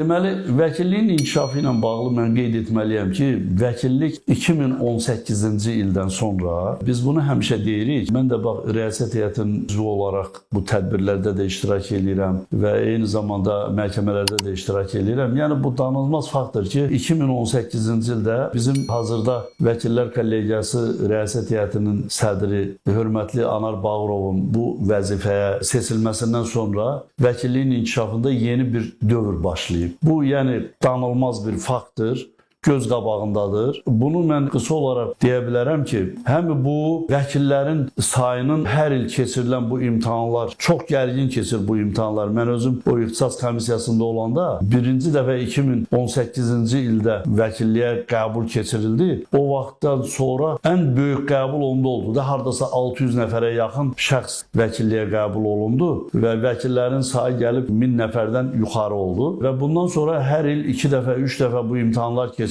Deməli, vəkilliyin inkişafı ilə bağlı mən qeyd etməliyəm ki, vəkillik 2018-ci ildən sonra biz bunu həmişə deyirik. Mən də bax, riyaset heyətinin üzvü olaraq bu tədbirlərdə də iştirak edirəm və eyni zamanda məhkəmələrdə də iştirak edirəm. Yəni, bu danılmaz faktdır ki, 2018-ci ildə bizim hazırda Vəkillər Kollegiyası riyaset heyətinin sədri hörmətli Anar Bağırovun bu vəzifəyə seçilməsindən sonra vəkilliyin inkişafında yeni bir dövr başlayıb. Bu, yəni, danılmaz bir faktdır, göz qabağındadır. Bunu mən qısa olaraq deyə bilərəm ki, həm bu vəkillərin sayının hər il keçirilən bu imtahanlar, çox gərgin keçir bu imtahanlar. Mən özüm o ixtisas komissiyasında olanda birinci dəfə 2018-ci ildə vəkilliyə qəbul keçirildi. O vaxtdan sonra ən böyük qəbul onda oldu da, hardasa 600 nəfərə yaxın şəxs vəkilliyə qəbul olundu və vəkillərin sayı gəlib 1000 nəfərdən yuxarı oldu və bundan sonra hər il 2 dəfə, 3 dəfə bu imtahanlar keçirildi.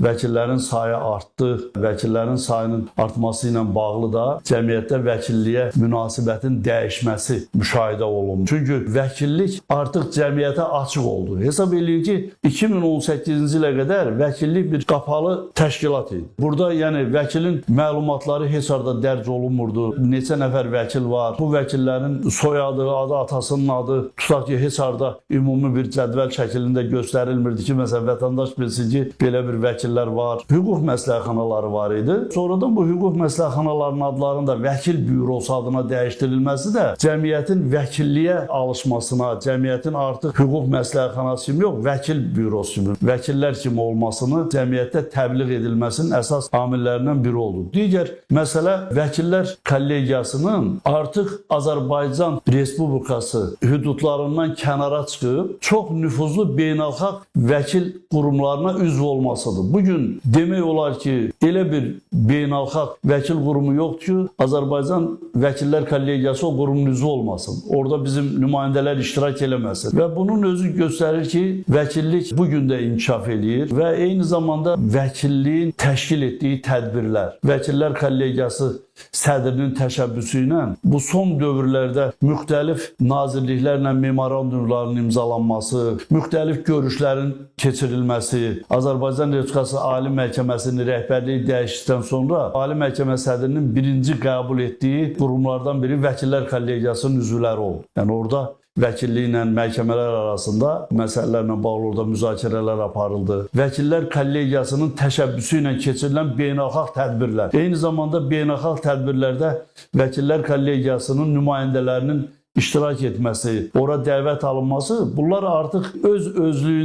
Vəkillərin sayı artdı. Vəkillərin sayının artması ilə bağlı da cəmiyyətdə vəkilliyə münasibətin dəyişməsi müşahidə olundu. Çünki vəkillik artıq cəmiyyətə açıq oldu. Hesab edilir ki, 2018-ci ilə qədər vəkillik bir qapalı təşkilat idi. Burada yəni vəkilin məlumatları heç arada dərc olunmurdu. Neçə nəfər vəkil var? Bu vəkillərin soyadı, adı, atasının adı tutaq ki, heç arada ümumi bir cədvəl şəklində göstərilmirdi ki, məsələn, vətəndaş bilsin ki, belə bir vəkillər var. Hüquq məsləhətxanaları var idi. Sonradan bu hüquq məsləhətxanalarının adlarının da vəkil bürosu adına dəyişdirilməsi də cəmiyyətin vəkilliyə alışmasına, cəmiyyətin artıq hüquq məsləhətxanası kimi yox, vəkil bürosu kimi, vəkillər kimi olmasını cəmiyyətdə təbliğ edilməsinin əsas amillərindən biri oldu. Digər məsələ Vəkillər Kollegiyasının artıq Azərbaycan Respublikası hüdudlarından kənara çıxıb çox nüfuzlu beynəlxalq vəkil qurumlarına üzv olmasıdır. Bugün demək olar ki, elə bir beynəlxalq vəkil qurumu yoxdur ki, Azərbaycan Vəkillər Kollegiyası o qurumun üzvü olmasın. Orada bizim nümayəndələr iştirak eləməsin. Və bunun özü göstərir ki, vəkillik bugün də inkişaf edir və eyni zamanda vəkilliyin təşkil etdiyi tədbirlər, Vəkillər Kollegiyası sədrinin təşəbbüsü ilə bu son dövrlərdə müxtəlif nazirliklərlə memorandumların imzalanması, müxtəlif görüşlərin keçirilməsi, Azərbaycan Respublikası Ali Məhkəməsinin rəhbərliyi dəyişdikdən sonra Ali Məhkəmə sədrinin birinci qəbul etdiyi qurumlardan biri Vəkillər Kollegiyasının üzvləri oldu. Yəni orada vəkilliklə məhkəmələr arasında məsələlərlə bağlı orada müzakirələr aparıldı. Vəkillər Kollegiyasının təşəbbüsü ilə keçirilən beynəlxalq tədbirlər. Eyni zamanda beynəlxalq tədbirlərdə Vəkillər Kollegiyasının nümayəndələrinin iştirak etməsi, ora dəvət alınması, bunlar artıq öz özlüyünü